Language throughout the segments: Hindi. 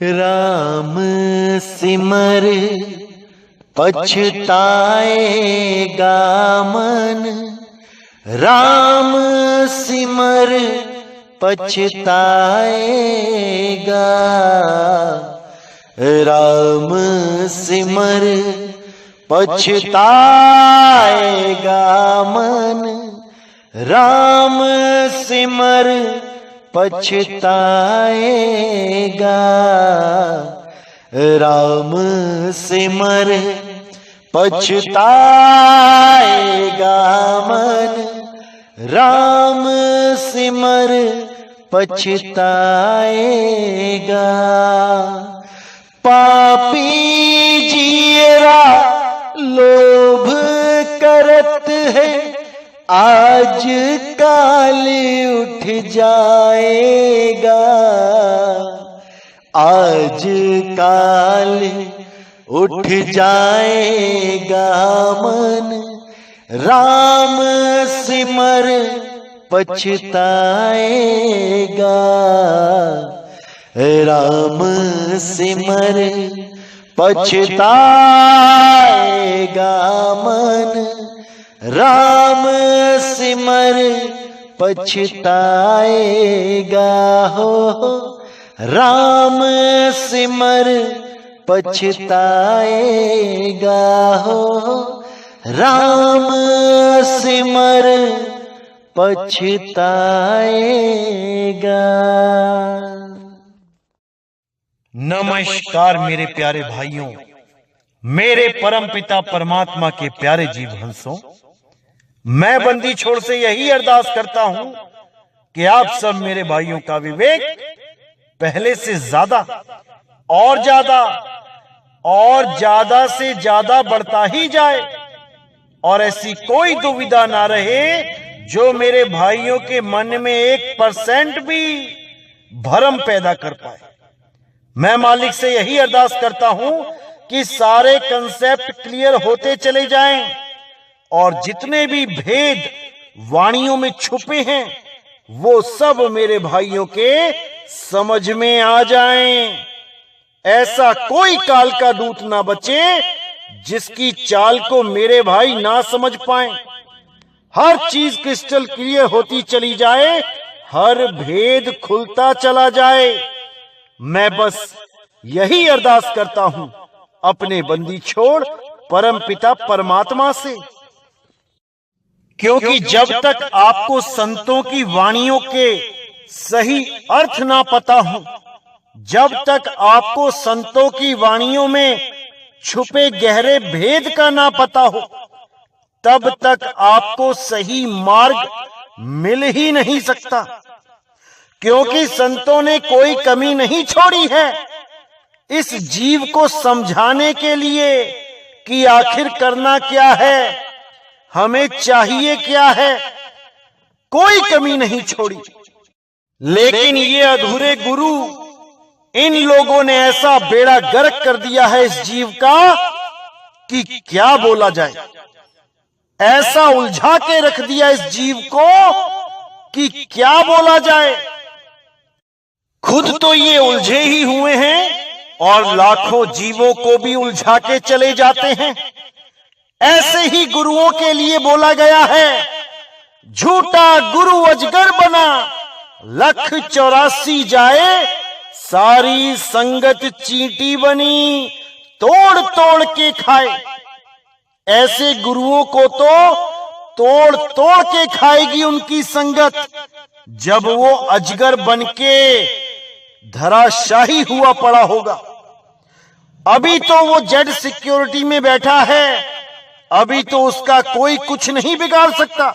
राम सिमर पछताएगा मन, राम सिमर पछताएगा। राम सिमर पछताएगा मन, राम सिमर पछताएगा। राम सिमर पछताएगा मन, राम सिमर पछताएगा। पापी जीरा लोभ करत है, आज काल उठ जाएगा। आज काल उठ जाएगा मन, राम सिमर पछताएगा। राम सिमर पछताएगा मन, राम सिमर पछताएगा। हो राम सिमर पछताएगा। हो राम सिमर पछताएगा। नमस्कार मेरे प्यारे भाइयों, मेरे परम पिता परमात्मा के प्यारे जीव हंसों, मैं बंदी छोड़ से यही अरदास करता हूं कि आप सब मेरे भाइयों का विवेक पहले से ज्यादा और ज्यादा से ज्यादा बढ़ता ही जाए, और ऐसी कोई दुविधा ना रहे जो मेरे भाइयों के मन में 1% भी भ्रम पैदा कर पाए। मैं मालिक से यही अरदास करता हूं कि सारे कंसेप्ट क्लियर होते चले जाएं और जितने भी भेद वाणियों में छुपे हैं वो सब मेरे भाइयों के समझ में आ जाएं। ऐसा कोई काल का दूत ना बचे जिसकी चाल को मेरे भाई ना समझ पाएं। हर चीज क्रिस्टल क्लियर होती चली जाए, हर भेद खुलता चला जाए। मैं बस यही अरदास करता हूं अपने बंदी छोड़ परम पिता परमात्मा से, क्योंकि जब तक आपको संतों की वाणियों के सही अर्थ ना पता हो, जब तक आपको संतों की वाणियों में छुपे गहरे भेद का ना पता हो, तब तक आपको सही मार्ग मिल ही नहीं सकता। क्योंकि संतों ने कोई कमी नहीं छोड़ी है इस जीव को समझाने के लिए कि आखिर करना क्या है, हमें चाहिए क्या है। कोई कमी नहीं छोड़ी। लेकिन ये अधूरे गुरु, इन लोगों ने ऐसा बेड़ा गर्क कर दिया है इस जीव का कि क्या बोला जाए। ऐसा उलझा के रख दिया इस जीव को कि क्या बोला जाए। खुद तो ये उलझे ही हुए हैं और लाखों जीवों को भी उलझा के चले जाते हैं। ऐसे ही गुरुओं के लिए बोला गया है, झूठा गुरु अजगर बना, 1,84 जाए, सारी संगत चींटी बनी, तोड़ तोड़ के खाए। ऐसे गुरुओं को तो तोड़ तोड़ के खाएगी उनकी संगत, जब वो अजगर बनके धराशाही हुआ पड़ा होगा। अभी तो वो जेड सिक्योरिटी में बैठा है, अभी तो उसका कोई कुछ नहीं बिगाड़ सकता।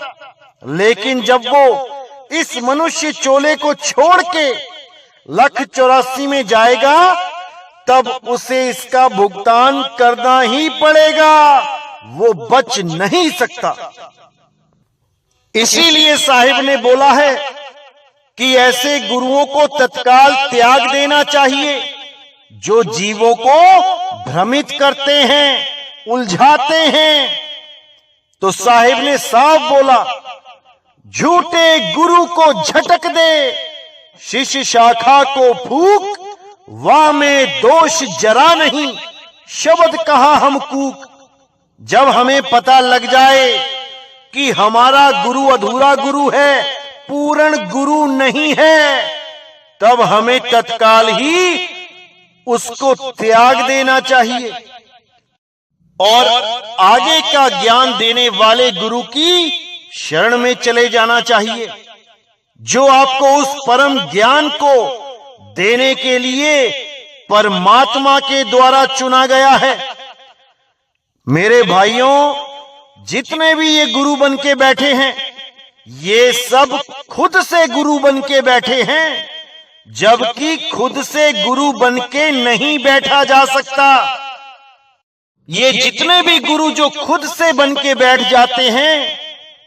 लेकिन जब वो इस मनुष्य चोले को छोड़ के 1,84 में जाएगा, तब उसे इसका भुगतान करना ही पड़ेगा, वो बच नहीं सकता। इसीलिए साहिब ने बोला है कि ऐसे गुरुओं को तत्काल त्याग देना चाहिए जो जीवों को भ्रमित करते हैं, उलझाते हैं। तो साहिब ने साफ बोला, झूठे गुरु को झटक दे, शिष्य शाखा को फूक, वाह में दोष जरा नहीं, शब्द कहा हम कूक। जब हमें पता लग जाए कि हमारा गुरु अधूरा गुरु है, पूर्ण गुरु नहीं है, तब हमें तत्काल ही उसको त्याग देना चाहिए और आगे का ज्ञान देने वाले गुरु की शरण में चले जाना चाहिए, जो आपको उस परम ज्ञान को देने के लिए परमात्मा के द्वारा चुना गया है। मेरे भाइयों, जितने भी ये गुरु बन के बैठे हैं, ये सब खुद से गुरु बन के बैठे हैं, जबकि खुद से गुरु बन के नहीं बैठा जा सकता। ये जितने भी गुरु जो खुद से बन के बैठ जाते हैं,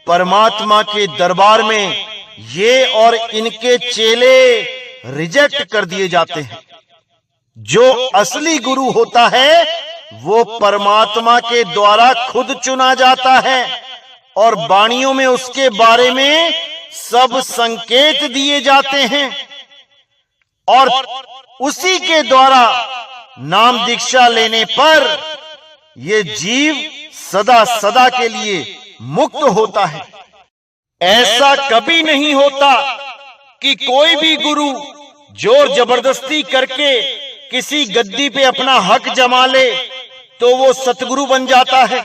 परमात्मा के दरबार में ये और इनके चेले रिजेक्ट कर दिए जाते हैं। जो असली गुरु होता है वो परमात्मा के द्वारा खुद चुना जाता है और वाणियों में उसके बारे में सब संकेत दिए जाते हैं और उसी के द्वारा नाम दीक्षा लेने पर ये जीव सदा सदा के लिए मुक्त होता है। ऐसा कभी नहीं होता कि कोई भी गुरु जोर जबरदस्ती करके किसी गद्दी पे अपना हक जमा ले तो वो सतगुरु बन जाता है।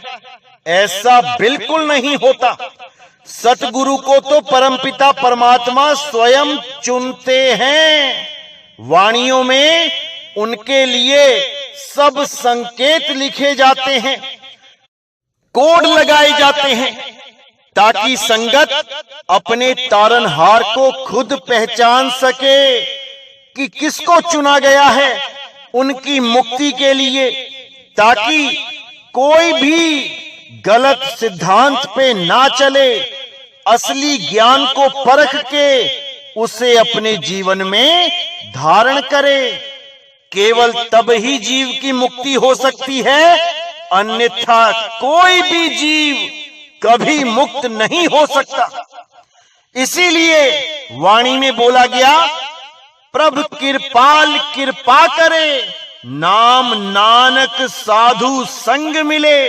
ऐसा बिल्कुल नहीं होता। सतगुरु को तो परमपिता परमात्मा स्वयं चुनते हैं। वाणियों में उनके लिए सब संकेत लिखे जाते हैं, कोड लगाए जाते हैं, ताकि संगत अपने तारनहार को खुद पहचान सके कि किसको चुना गया है उनकी मुक्ति के लिए, ताकि कोई भी गलत सिद्धांत पे ना चले, असली ज्ञान को परख के उसे अपने जीवन में धारण करे। केवल तब ही जीव की मुक्ति हो सकती है, अन्यथा कोई भी जीव कभी मुक्त नहीं हो सकता। इसीलिए वाणी में बोला गया, प्रभु कृपाल कृपा करे, नाम नानक साधु संग मिले।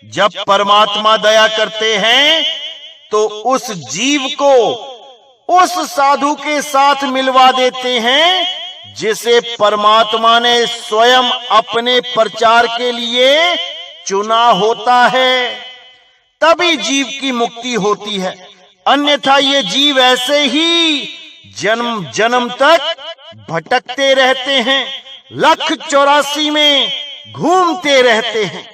जब परमात्मा दया करते हैं तो उस जीव को उस साधु के साथ मिलवा देते हैं जिसे परमात्मा ने स्वयं अपने प्रचार के लिए चुना होता है। तभी जीव की मुक्ति होती है, अन्यथा ये जीव ऐसे ही जन्म जन्म तक भटकते रहते हैं, 1,84 में घूमते रहते हैं।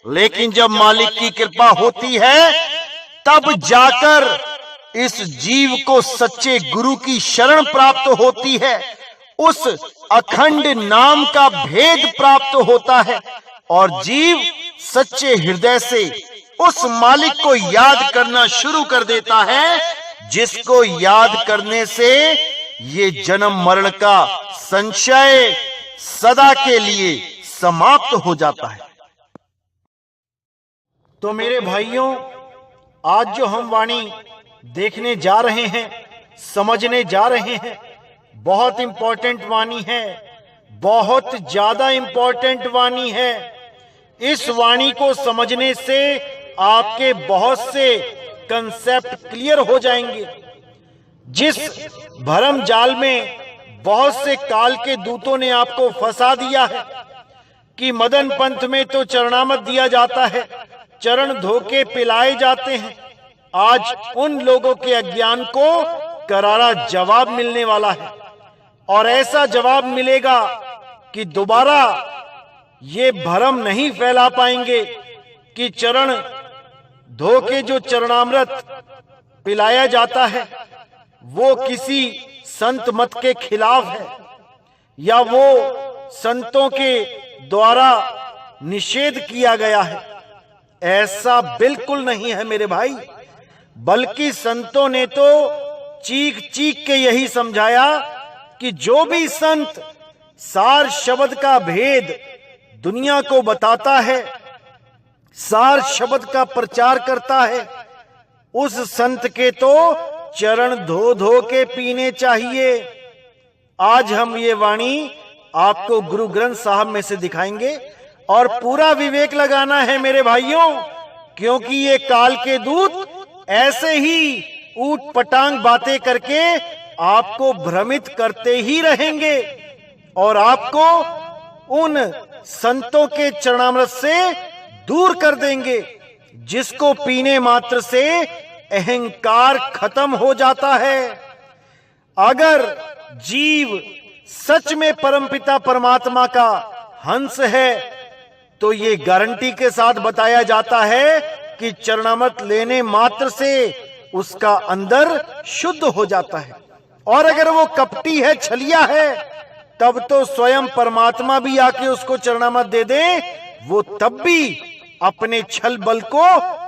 लेकिन जब मालिक की कृपा होती है तब जाकर इस जीव को सच्चे गुरु की शरण प्राप्त होती है, उस अखंड नाम का भेद प्राप्त होता है और जीव सच्चे हृदय से उस मालिक को याद करना शुरू कर देता है, जिसको याद करने से ये जन्म मरण का संशय सदा के लिए समाप्त हो जाता है। तो मेरे भाइयों, आज जो हम वाणी देखने जा रहे हैं, समझने जा रहे हैं, बहुत इंपॉर्टेंट वाणी है, बहुत ज्यादा इंपॉर्टेंट वाणी है। इस वाणी को समझने से आपके बहुत से कंसेप्ट क्लियर हो जाएंगे। जिस भरम जाल में बहुत से काल के दूतों ने आपको फंसा दिया है कि मदन पंथ में तो चरणामृत दिया जाता है, चरण धोके पिलाए जाते हैं, आज उन लोगों के अज्ञान को करारा जवाब मिलने वाला है। और ऐसा जवाब मिलेगा कि दोबारा ये भ्रम नहीं फैला पाएंगे कि चरण धोके जो चरणामृत पिलाया जाता है वो किसी संत मत के खिलाफ है या वो संतों के द्वारा निषेध किया गया है। ऐसा बिल्कुल नहीं है मेरे भाई, बल्कि संतों ने तो चीख चीख के यही समझाया कि जो भी संत सार शब्द का भेद दुनिया को बताता है, सार शब्द का प्रचार करता है, उस संत के तो चरण धो धो के पीने चाहिए। आज हम ये वाणी आपको गुरु ग्रंथ साहब में से दिखाएंगे। और पूरा विवेक लगाना है मेरे भाइयों, क्योंकि ये काल के दूत ऐसे ही ऊट पटांग बातें करके आपको भ्रमित करते ही रहेंगे और आपको उन संतों के चरणामृत से दूर कर देंगे, जिसको पीने मात्र से अहंकार खत्म हो जाता है। अगर जीव सच में परमपिता परमात्मा का हंस है तो ये गारंटी के साथ बताया जाता है कि चरणामृत लेने मात्र से उसका अंदर शुद्ध हो जाता है। और अगर वो कपटी है, छलिया है, तब तो स्वयं परमात्मा भी आके उसको चरणामृत दे दे, वो तब भी अपने छल बल को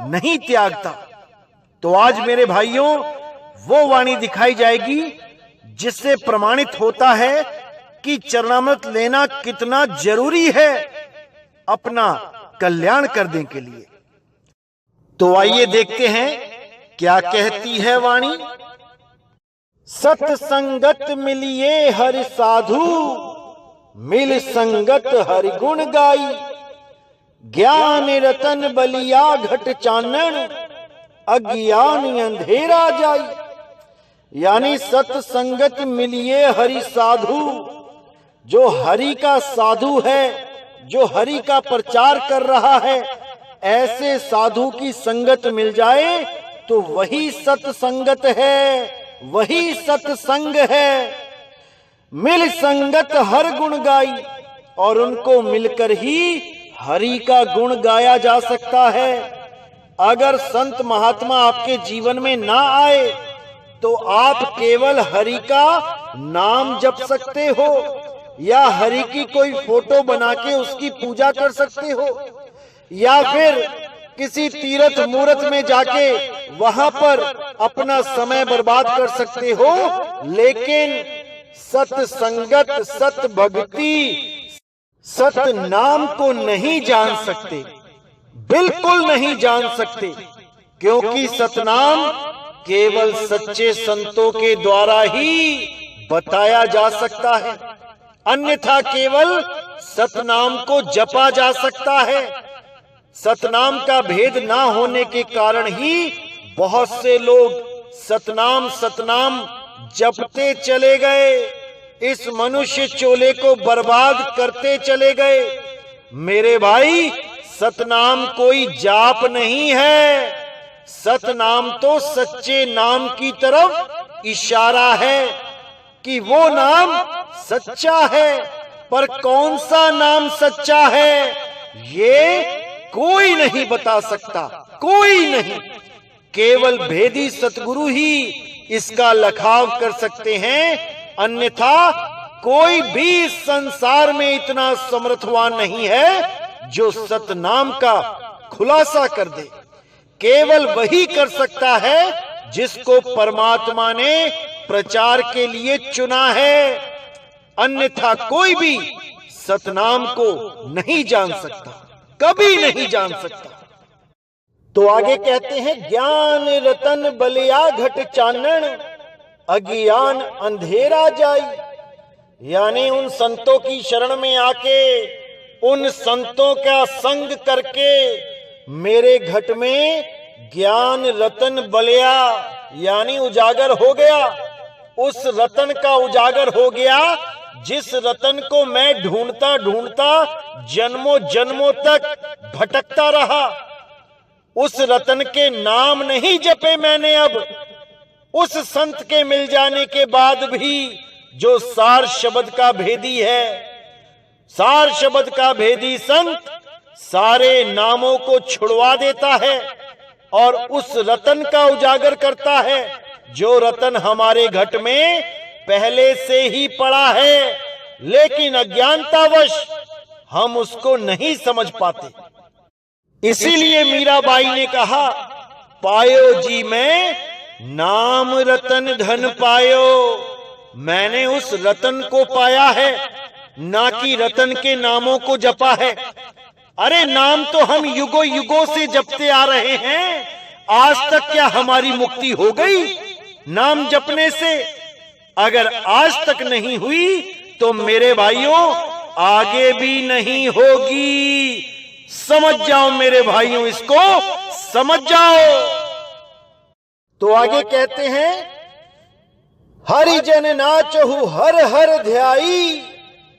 नहीं त्यागता। तो आज मेरे भाइयों वो वाणी दिखाई जाएगी जिससे प्रमाणित होता है कि चरणामृत लेना कितना जरूरी है अपना कल्याण करने के लिए। तो आइए देखते हैं क्या कहती है वाणी। सत्संगत मिलिए हरि साधु, मिल संगत हरि गुण गाई, ज्ञान रतन बलिया घट चानन, अज्ञान अंधेरा जाई। यानी सत्संगत मिलिए हरि साधु, जो हरि का साधु है, जो हरि का प्रचार कर रहा है, ऐसे साधु की संगत मिल जाए तो वही सत्संगत है, वही सत्संग है। मिल संगत हर गुण गाई, और उनको मिलकर ही हरि का गुण गाया जा सकता है। अगर संत महात्मा आपके जीवन में ना आए तो आप केवल हरि का नाम जप सकते हो, या हरि की कोई फोटो बना के उसकी पूजा कर सकते हो, या फिर किसी तीर्थ मूर्त में जाके वहां पर अपना समय बर्बाद कर सकते हो। लेकिन सत्संगत, सत भक्ति, सत नाम को नहीं जान सकते, बिल्कुल नहीं जान सकते, क्योंकि सतनाम केवल सच्चे संतों के द्वारा ही बताया जा सकता है। अन्यथा केवल सतनाम को जपा जा सकता है। सतनाम का भेद ना होने के कारण ही बहुत से लोग सतनाम सतनाम जपते चले गए, इस मनुष्य चोले को बर्बाद करते चले गए। मेरे भाई, सतनाम कोई जाप नहीं है, सतनाम तो सच्चे नाम की तरफ इशारा है कि वो नाम सच्चा है। पर कौन सा नाम सच्चा है ये कोई नहीं बता सकता, कोई नहीं। केवल भेदी सतगुरु ही इसका लखाव कर सकते हैं, अन्यथा कोई भी इस संसार में इतना समर्थवान नहीं है जो सतनाम का खुलासा कर दे। केवल वही कर सकता है जिसको परमात्मा ने प्रचार के लिए चुना है, अन्यथा कोई भी सतनाम को नहीं जान सकता, कभी नहीं जान सकता। तो आगे कहते हैं, ज्ञान रतन बलिया घट चानन, अज्ञान अंधेरा जाई। यानी उन संतों की शरण में आके, उन संतों का संग करके मेरे घट में ज्ञान रतन बलिया यानी उजागर हो गया। उस रतन का उजागर हो गया जिस रतन को मैं ढूंढता ढूंढता जन्मों जन्मों तक भटकता रहा। उस रतन के नाम नहीं जपे मैंने अब, उस संत के मिल जाने के बाद भी जो सार शब्द का भेदी है, सार शब्द का भेदी संत सारे नामों को छुड़वा देता है और उस रतन का उजागर करता है जो रतन हमारे घट में पहले से ही पड़ा है, लेकिन अज्ञानतावश हम उसको नहीं समझ पाते। इसीलिए मीराबाई ने कहा, पायो जी मैं नाम रतन धन पायो। मैंने उस रतन को पाया है, ना कि रतन के नामों को जपा है। अरे नाम तो हम युगों युगों से जपते आ रहे हैं, आज तक क्या हमारी मुक्ति हो गई नाम जपने से? अगर आज तक नहीं हुई तो मेरे भाइयों आगे भी नहीं होगी। समझ जाओ मेरे भाइयों, इसको समझ जाओ। तो आगे कहते हैं, हरिजन नाचहु हर हर ध्याई,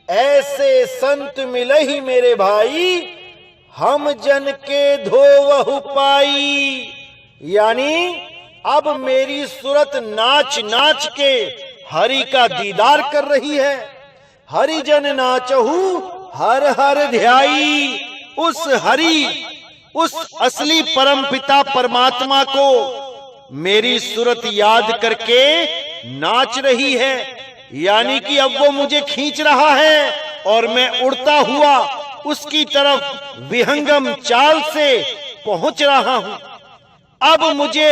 ऐसे संत मिलहि मेरे भाई, हम जन के धोवहु पाई। यानी अब मेरी सूरत नाच नाच के हरि का दीदार कर रही है। हरिजन नाचहु हर हर ध्याई, उस हरि, उस असली परमपिता परमात्मा को मेरी सूरत याद करके नाच रही है। यानी कि अब वो मुझे खींच रहा है और मैं उड़ता हुआ उसकी तरफ विहंगम चाल से पहुंच रहा हूं। अब मुझे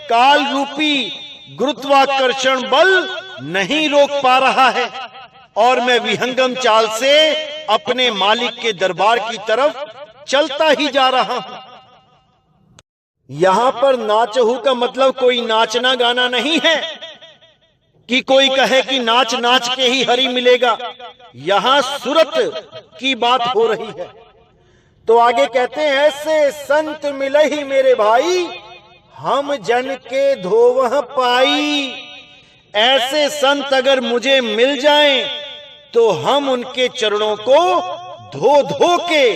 काल रूपी गुरुत्वाकर्षण बल नहीं रोक पा रहा है और मैं विहंगम चाल से अपने मालिक के दरबार की तरफ चलता ही जा रहा हूं। यहां पर नाचहु का मतलब कोई नाचना गाना नहीं है कि कोई कहे कि नाच नाच के ही हरि मिलेगा। यहां सूरत की बात हो रही है। तो आगे कहते हैं, ऐसे संत मिलहि मेरे भाई, हम जन के धोवह पाई। ऐसे संत अगर मुझे मिल जाएं तो हम उनके चरणों को धो धो के,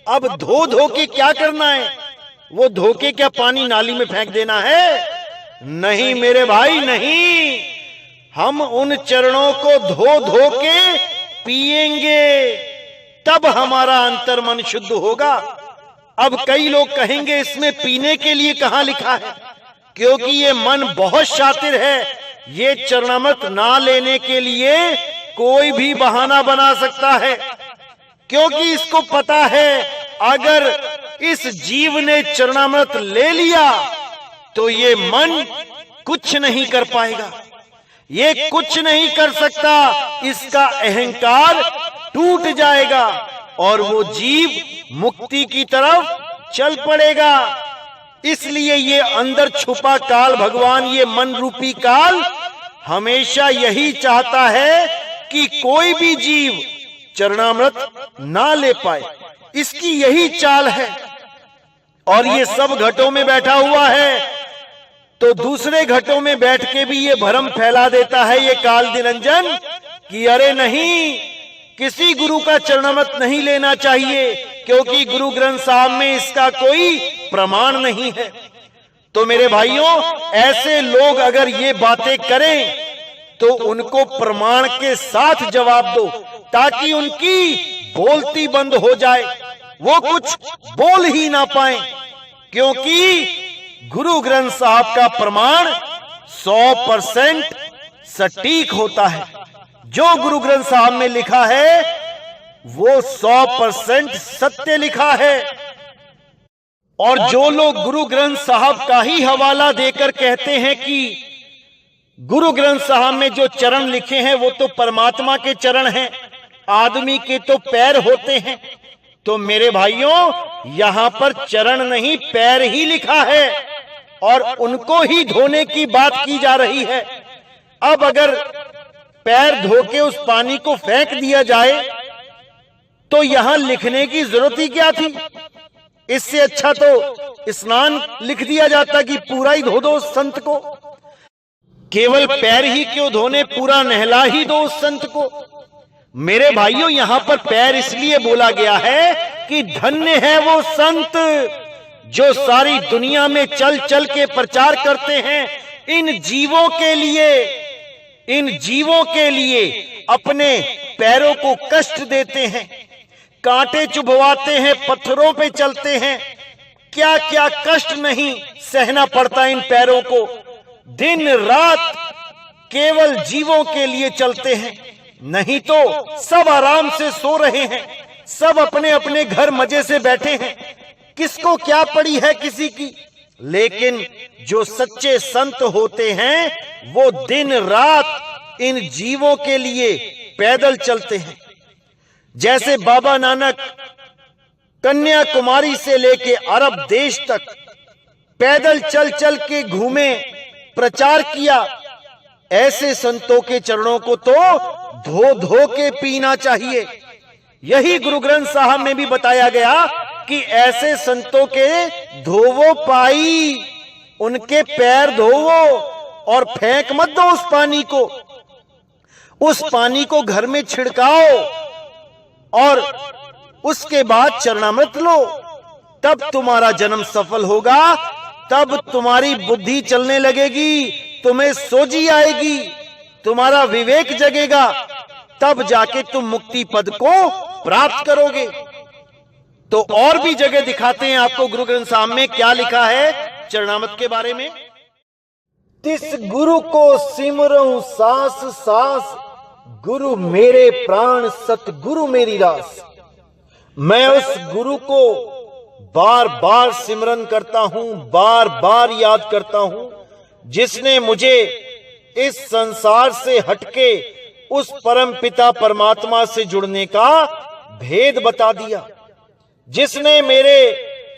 अब धो धो के क्या करना है? वो धो के क्या पानी नाली में फेंक देना है? नहीं मेरे भाई नहीं, हम उन चरणों को धो धो के पिएंगे, तब हमारा अंतर मन शुद्ध होगा। अब कई लोग कहेंगे इसमें पीने के लिए कहां लिखा है, क्योंकि ये मन बहुत शातिर है। ये चरणामृत ना लेने के लिए कोई भी बहाना बना सकता है, क्योंकि इसको पता है अगर इस जीव ने चरणामृत ले लिया तो ये मन कुछ नहीं कर पाएगा, ये कुछ नहीं कर सकता। इसका अहंकार टूट जाएगा और वो जीव मुक्ति की तरफ चल पड़ेगा। इसलिए ये अंदर छुपा काल भगवान, ये मन रूपी काल हमेशा यही चाहता है कि कोई भी जीव चरणामृत ना ले पाए। इसकी यही चाल है और ये सब घटों में बैठा हुआ है, तो दूसरे घटों में बैठ के भी ये भ्रम फैला देता है ये काल निरंजन कि अरे नहीं, किसी गुरु का चरणामृत नहीं लेना चाहिए, क्योंकि गुरु ग्रंथ साहब में इसका कोई प्रमाण नहीं है। तो मेरे भाइयों, ऐसे लोग अगर ये बातें करें तो उनको प्रमाण के साथ जवाब दो, ताकि उनकी बोलती बंद हो जाए, वो कुछ बोल ही ना पाए। क्योंकि गुरु ग्रंथ साहब का प्रमाण 100% सटीक होता है। जो गुरु ग्रंथ साहब में लिखा है वो 100% सत्य लिखा है। और जो लोग गुरु ग्रंथ साहब का ही हवाला देकर कहते हैं कि गुरु ग्रंथ साहब में जो चरण लिखे हैं वो तो परमात्मा के चरण हैं, आदमी के तो पैर होते हैं, तो मेरे भाइयों यहां पर चरण नहीं पैर ही लिखा है और उनको ही धोने की बात की जा रही है। अब अगर पैर धो के उस पानी को फेंक दिया जाए तो यहां लिखने की जरूरत ही क्या थी? इससे अच्छा तो स्नान लिख दिया जाता कि पूरा ही धो दो उस संत को। केवल पैर ही क्यों धोने, पूरा नहला ही दो उस संत को। मेरे भाइयों, यहां पर पैर इसलिए बोला गया है कि धन्य है वो संत जो सारी दुनिया में चल चल के प्रचार करते हैं, इन जीवों के लिए अपने पैरों को कष्ट देते हैं, कांटे चुभवाते हैं, पत्थरों पे चलते हैं, क्या क्या कष्ट नहीं सहना पड़ता इन पैरों को। दिन रात केवल जीवों के लिए चलते हैं, नहीं तो सब आराम से सो रहे हैं, सब अपने अपने घर मजे से बैठे हैं, किसको क्या पड़ी है किसी की। लेकिन जो सच्चे संत होते हैं वो दिन रात इन जीवों के लिए पैदल चलते हैं। जैसे बाबा नानक कन्याकुमारी से लेके अरब देश तक पैदल चल चल के घूमे, प्रचार किया, ऐसे संतों के चरणों को तो धो धो के पीना चाहिए। यही गुरु ग्रंथ साहब में भी बताया गया कि ऐसे संतों के धोवो पाई, उनके पैर धोवो और फेंक मत दो उस पानी को। उस पानी को घर में छिड़काओ और उसके बाद चरणामृत लो, तब तुम्हारा जन्म सफल होगा, तब तुम्हारी बुद्धि चलने लगेगी, तुम्हें सोझी आएगी, तुम्हारा विवेक जगेगा, तब जाके तुम मुक्ति पद को प्राप्त करोगे। तो और भी जगह दिखाते हैं आपको गुरु ग्रंथ साहब में क्या लिखा है चरणामृत के बारे में। तिस गुरु को सिमरऊं सास सास, गुरु मेरे प्राण सतगुरु मेरी रास। मैं उस गुरु को बार बार सिमरन करता हूं, बार बार याद करता हूं, जिसने मुझे इस संसार से हटके उस परम पिता परमात्मा से जुड़ने का भेद बता दिया, जिसने मेरे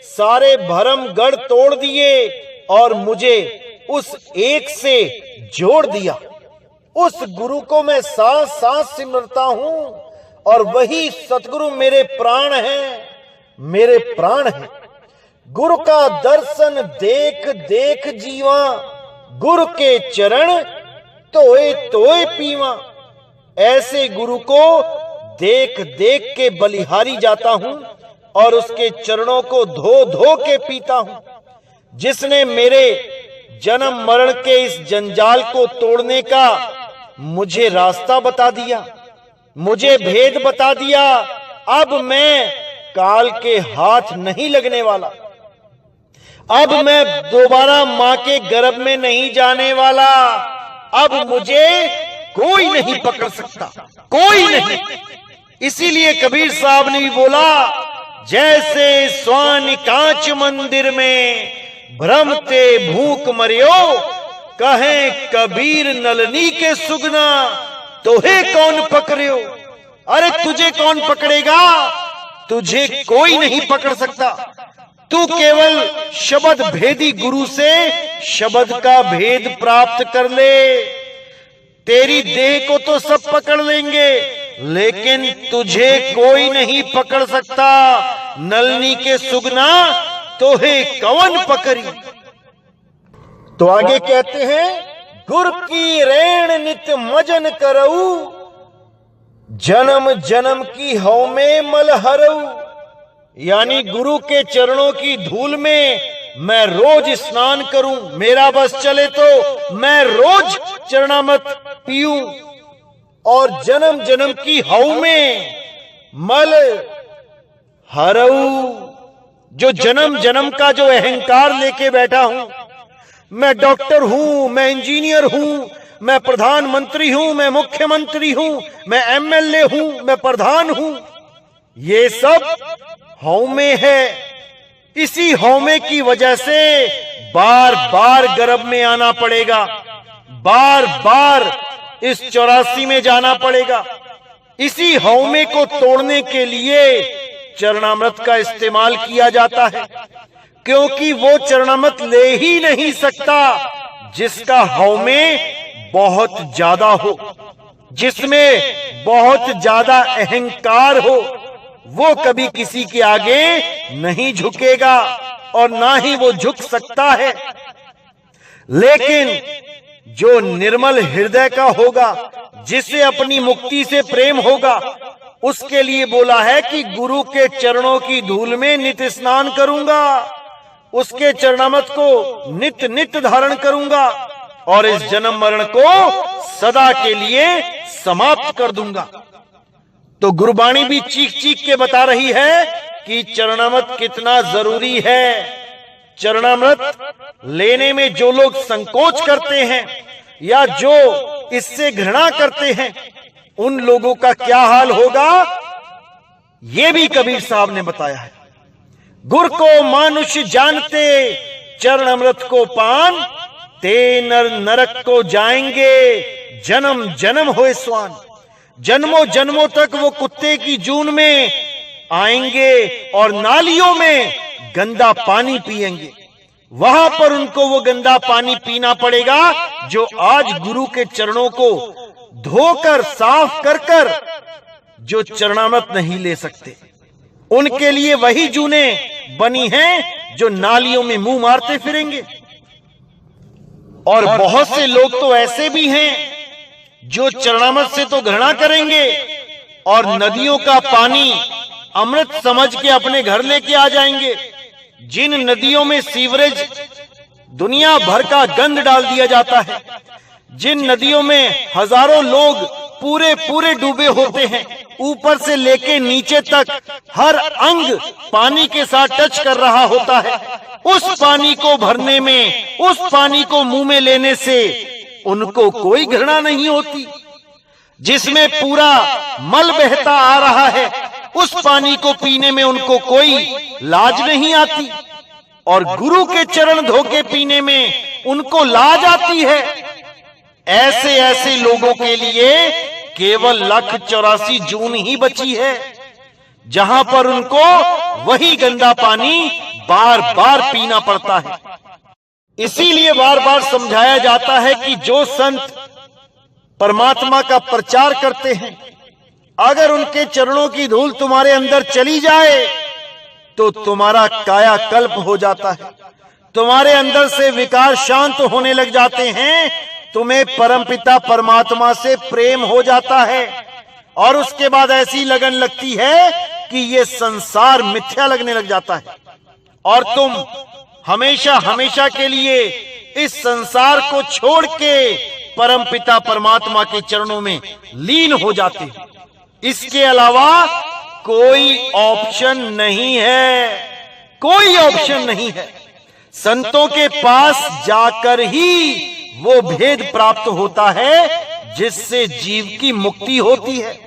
सारे भरम गढ़ तोड़ दिए और मुझे उस एक से जोड़ दिया। उस गुरु को मैं सांस सांस सिमरता हूं और वही सतगुरु मेरे प्राण हैं, मेरे प्राण हैं। गुरु का दर्शन देख देख जीवा, गुरु के चरण तोए तोए पीवा। ऐसे गुरु को देख देख के बलिहारी जाता हूं और उसके चरणों को धो धो के पीता हूं, जिसने मेरे जन्म मरण के इस जंजाल को तोड़ने का मुझे रास्ता बता दिया, मुझे भेद बता दिया। अब मैं काल के हाथ नहीं लगने वाला, अब मैं दोबारा मां के गर्भ में नहीं जाने वाला, अब मुझे कोई नहीं पकड़ सकता, कोई नहीं। इसीलिए कबीर साहब ने भी बोला, जैसे स्वान कांच मंदिर में भ्रमते भूख मरियो, कहे कबीर नलनी के सुगना, तोहे कौन पकड़ियो। अरे तुझे कौन पकड़ेगा, तुझे कोई नहीं पकड़ सकता। तू केवल शब्द भेदी गुरु से शब्द का भेद प्राप्त कर ले। तेरी देह को तो सब पकड़ लेंगे, लेकिन तुझे कोई नहीं पकड़ सकता। नलनी के सुगना तोहे कौन पकड़ी। तो आगे कहते हैं, गुर की रेण नित मजन करऊ, जन्म जन्म की हौ में मल हरऊ। यानी गुरु के चरणों की धूल में मैं रोज स्नान करूं, मेरा बस चले तो मैं रोज चरणामृत पीऊं और जन्म जन्म की हौ में मल हरऊ। जो जन्म जन्म का जो अहंकार लेके बैठा हूं, मैं डॉक्टर हूं, मैं इंजीनियर हूं, मैं प्रधानमंत्री हूं, मैं मुख्यमंत्री हूं, मैं एमएलए हूं, मैं प्रधान हूं, ये सब हौमे है। इसी हौमे की वजह से बार बार गर्भ में आना पड़ेगा, बार बार इस 84 में जाना पड़ेगा। इसी हौमे को तोड़ने के लिए चरणामृत का इस्तेमाल किया जाता है, क्योंकि वो चरणामृत ले ही नहीं सकता जिसका हौमे बहुत ज्यादा हो, जिसमें बहुत ज्यादा अहंकार हो। वो कभी किसी के आगे नहीं झुकेगा और ना ही वो झुक सकता है। लेकिन जो निर्मल हृदय का होगा, जिसे अपनी मुक्ति से प्रेम होगा, उसके लिए बोला है कि गुरु के चरणों की धूल में नित्य स्नान करूंगा, उसके चरणामृत को नित्य नित्य धारण करूंगा और इस जन्म मरण को सदा के लिए समाप्त कर दूंगा। तो गुरबाणी भी चीख चीख के बता रही है कि चरणामृत कितना जरूरी है। चरणामृत लेने में जो लोग संकोच करते हैं या जो इससे घृणा करते हैं, उन लोगों का क्या हाल होगा, ये भी कबीर साहब ने बताया है। गुर को मानुष जानते, चरणामृत को पान, ते नर नरक को जाएंगे, जन्म जन्म होए स्वान। जन्मों जन्मों तक वो कुत्ते की जून में आएंगे और नालियों में गंदा पानी पिएंगे। वहां पर उनको वो गंदा पानी पीना पड़ेगा जो आज गुरु के चरणों को धोकर साफ कर कर जो चरणामृत नहीं ले सकते, उनके लिए वही जूने बनी हैं जो नालियों में मुंह मारते फिरेंगे। और बहुत से लोग तो ऐसे भी हैं जो चरणामृत से तो घृणा करेंगे और नदियों का पानी अमृत समझ के अपने घर लेके आ जाएंगे। जिन नदियों में सीवरेज दुनिया भर का गंद डाल दिया जाता है, जिन नदियों में हजारों लोग पूरे पूरे डूबे होते हैं, ऊपर से लेके नीचे तक हर अंग पानी के साथ टच कर रहा होता है, उस पानी को भरने में, उस पानी को मुंह में लेने से उनको कोई घृणा नहीं होती। जिसमें पूरा मल बहता आ रहा है, उस पानी को पीने में उनको कोई लाज नहीं आती, और गुरु के चरण धोके पीने में उनको लाज आती है। ऐसे ऐसे लोगों के लिए केवल 184 जून ही बची है, जहां पर उनको वही गंदा पानी बार बार पीना पड़ता है। इसीलिए बार बार समझाया जाता है कि जो संत परमात्मा का प्रचार करते हैं, अगर उनके चरणों की धूल तुम्हारे अंदर चली जाए तो तुम्हारा कायाकल्प हो जाता है, तुम्हारे अंदर से विकार शांत होने लग जाते हैं, तुम्हें परमपिता परमात्मा से प्रेम हो जाता है, और उसके बाद ऐसी लगन लगती है कि ये संसार मिथ्या लगने लग जाता है, और तुम हमेशा हमेशा के लिए इस संसार को छोड़ के परमपिता परमात्मा के चरणों में लीन हो जाते हो। इसके अलावा कोई ऑप्शन नहीं है, कोई ऑप्शन नहीं है। संतों के पास जाकर ही वो भेद प्राप्त होता है जिससे जीव की मुक्ति होती है।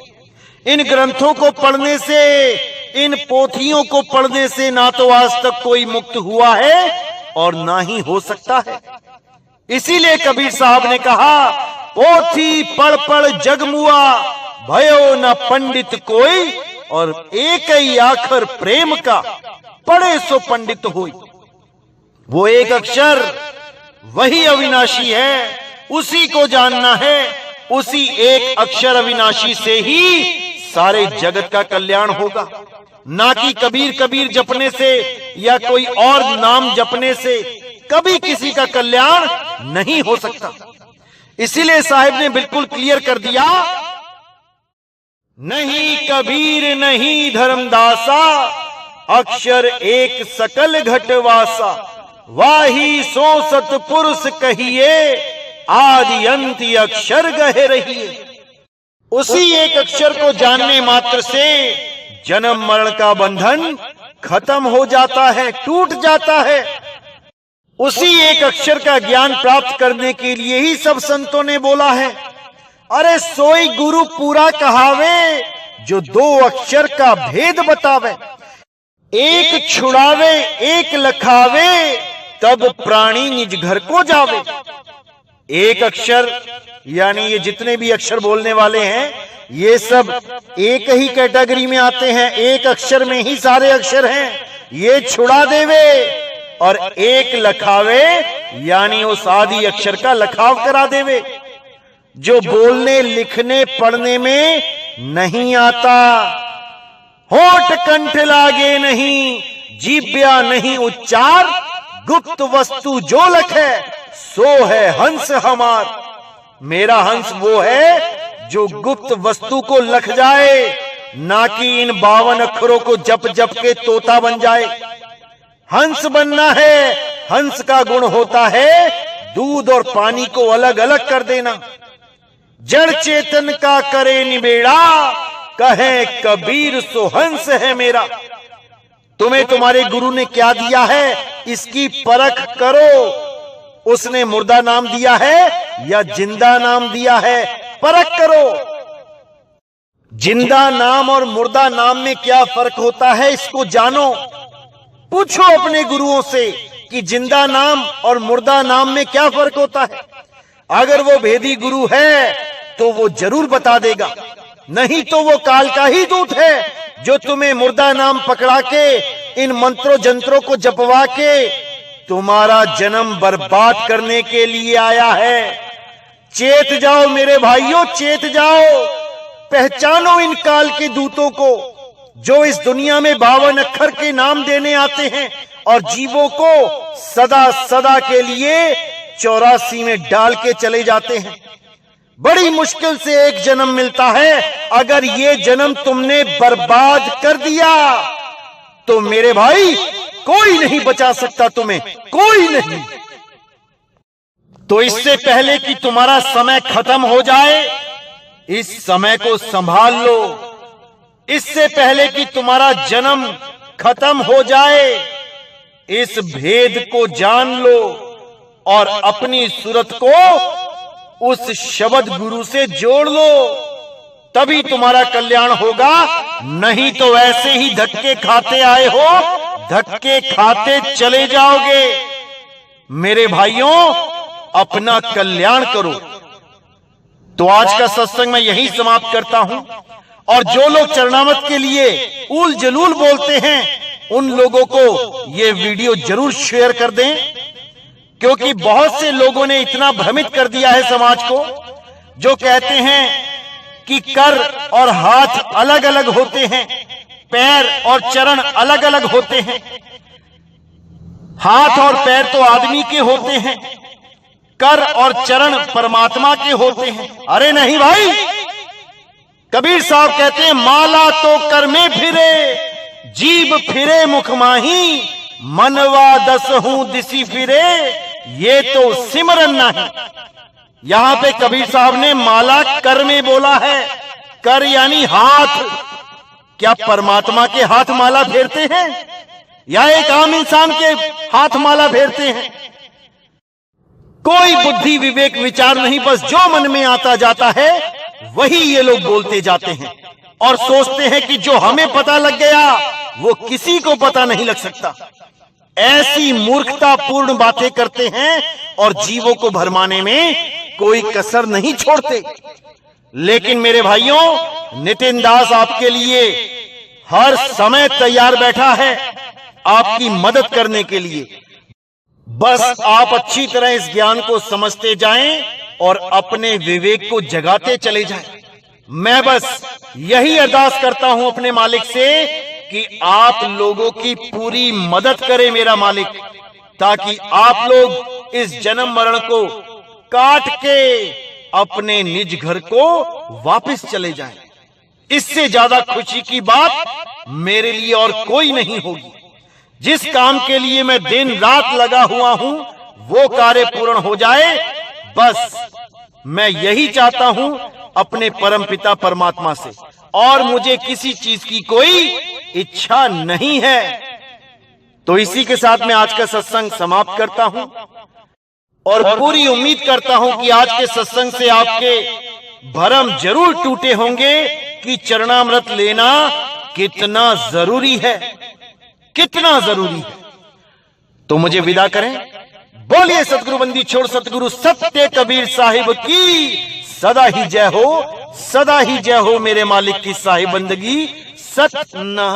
इन ग्रंथों को पढ़ने से, इन पोथियों को पढ़ने से ना तो आज तक कोई मुक्त हुआ है और ना ही हो सकता है। इसीलिए कबीर साहब ने कहा, पोथी पढ़ पढ़ जगमुआ, भयो न पंडित कोई, और एक ही आखर प्रेम का, पढ़े सो पंडित होई। वो एक अक्षर वही अविनाशी है, उसी को जानना है। उसी एक अक्षर अविनाशी से ही सारे जगत का कल्याण होगा, ना कि कबीर कबीर जपने से या कोई और नाम जपने से कभी किसी का कल्याण नहीं हो सकता। इसीलिए साहिब ने बिल्कुल क्लियर कर दिया, नहीं कबीर नहीं धर्मदासा, अक्षर एक सकल घटवासा, वाही सो सतपुरुष कहिए, आदि अंत अक्षर गहे रहिए। उसी एक अक्षर को जानने मात्र से जन्म मरण का बंधन खत्म हो जाता है, टूट जाता है। उसी एक अक्षर का ज्ञान प्राप्त करने के लिए ही सब संतों ने बोला है, अरे सोई गुरु पूरा कहावे, जो 2 अक्षर का भेद बतावे। एक छुड़ावे एक लखावे, तब प्राणी निज घर को जावे। एक अक्षर यानी ये जितने भी अक्षर बोलने वाले हैं, ये सब एक ही कैटेगरी में आते हैं, एक अक्षर में ही सारे अक्षर हैं। ये छुड़ा देवे और एक लखावे यानी उस आदि अक्षर का लखाव करा देवे, जो बोलने लिखने पढ़ने में नहीं आता। होठ कंठ लागे नहीं, जीव्या नहीं उच्चार, गुप्त वस्तु जो लखे, सो है हंस हमार। मेरा हंस वो है जो गुप्त वस्तु को लख जाए, ना कि इन 52 अक्षरों को जप जप के तोता बन जाए। हंस बनना है, हंस का गुण होता है दूध और पानी को अलग अलग कर देना। जड़ चेतन का करे निबेड़ा, कहे कबीर सो हंस है मेरा। तुम्हें तुम्हारे गुरु ने क्या दिया है, इसकी परख करो। उसने मुर्दा नाम दिया है या जिंदा नाम दिया है, परख करो। जिंदा नाम और मुर्दा नाम में क्या फर्क होता है, इसको जानो। पूछो अपने गुरुओं से कि जिंदा नाम और मुर्दा नाम में क्या फर्क होता है। अगर वो भेदी गुरु है तो वो जरूर बता देगा, नहीं तो वो काल का ही दूत है जो तुम्हें मुर्दा नाम पकड़ा के इन मंत्रों जंत्रों को जपवा के तुम्हारा जन्म बर्बाद करने के लिए आया है। चेत जाओ मेरे भाइयों, चेत जाओ। पहचानो इन काल के दूतों को जो इस दुनिया में 52 अक्षर के नाम देने आते हैं और जीवों को सदा सदा के लिए 84 में डाल के चले जाते हैं। बड़ी मुश्किल से एक जन्म मिलता है। अगर ये जन्म तुमने बर्बाद कर दिया तो मेरे भाई कोई नहीं बचा सकता तुम्हें, कोई नहीं। तो इससे पहले कि तुम्हारा समय खत्म हो जाए, इस समय को संभाल लो। इससे पहले कि तुम्हारा जन्म खत्म हो जाए, इस भेद को जान लो और अपनी सूरत को उस शब्द गुरु से जोड़ लो, तभी तुम्हारा कल्याण होगा। नहीं तो ऐसे ही धक्के खाते आए हो, धक्के खाते चले जाओगे। मेरे भाइयों, अपना कल्याण करो। तो आज का सत्संग मैं यही समाप्त करता हूं। और जो लोग चरणामृत के लिए उल जलूल बोलते हैं, उन लोगों को ये वीडियो जरूर शेयर कर दें, क्योंकि बहुत से लोगों ने इतना भ्रमित कर दिया है समाज को, जो कहते हैं कि कर और हाथ अलग अलग होते हैं, पैर और चरण अलग अलग होते हैं। हाथ और पैर तो आदमी के होते हैं, कर और चरण परमात्मा के होते हैं। अरे नहीं भाई, कबीर साहब कहते हैं माला तो कर में फिरे, जीभ फिरे मुख माही, मनवा दस हूं दिसी फिरे, ये तो सिमरन नहीं। यहां पे कबीर साहब ने माला कर में बोला है। कर यानी हाथ। क्या परमात्मा के हाथ माला फेरते हैं या एक आम इंसान के हाथ माला फेरते हैं? कोई बुद्धि विवेक विचार नहीं, बस जो मन में आता जाता है वही ये लोग बोलते जाते हैं और सोचते हैं कि जो हमें पता लग गया वो किसी को पता नहीं लग सकता। ऐसी मूर्खतापूर्ण बातें करते हैं और जीवों को भरमाने में कोई कसर नहीं छोड़ते। लेकिन मेरे भाइयों, नितिन दास आपके लिए हर समय तैयार बैठा है आपकी मदद करने के लिए। बस आप अच्छी तरह इस ज्ञान को समझते जाएं और अपने विवेक को जगाते चले जाएं। मैं बस यही अरदास करता हूं अपने मालिक से कि आप लोगों की पूरी मदद करे मेरा मालिक, ताकि आप लोग इस जन्म मरण को काट के अपने निज घर को वापस चले जाएं। इससे ज्यादा खुशी की बात मेरे लिए और कोई नहीं होगी। जिस काम के लिए मैं दिन रात लगा हुआ हूं वो कार्य पूर्ण हो जाए, बस मैं यही चाहता हूं अपने परमपिता परमात्मा से, और मुझे किसी चीज की कोई इच्छा नहीं है। तो इसी के साथ मैं आज का सत्संग समाप्त करता हूं और पूरी उम्मीद करता हूं कि आज के सत्संग से आपके भरम जरूर टूटे होंगे कि चरणामृत लेना कितना जरूरी है, कितना जरूरी है। तो मुझे विदा करें। बोलिए सतगुरु बंदी छोड़ सतगुरु सत्य कबीर साहिब की सदा ही जय हो, सदा ही जय हो। मेरे मालिक की साहिब बंदगी सतना।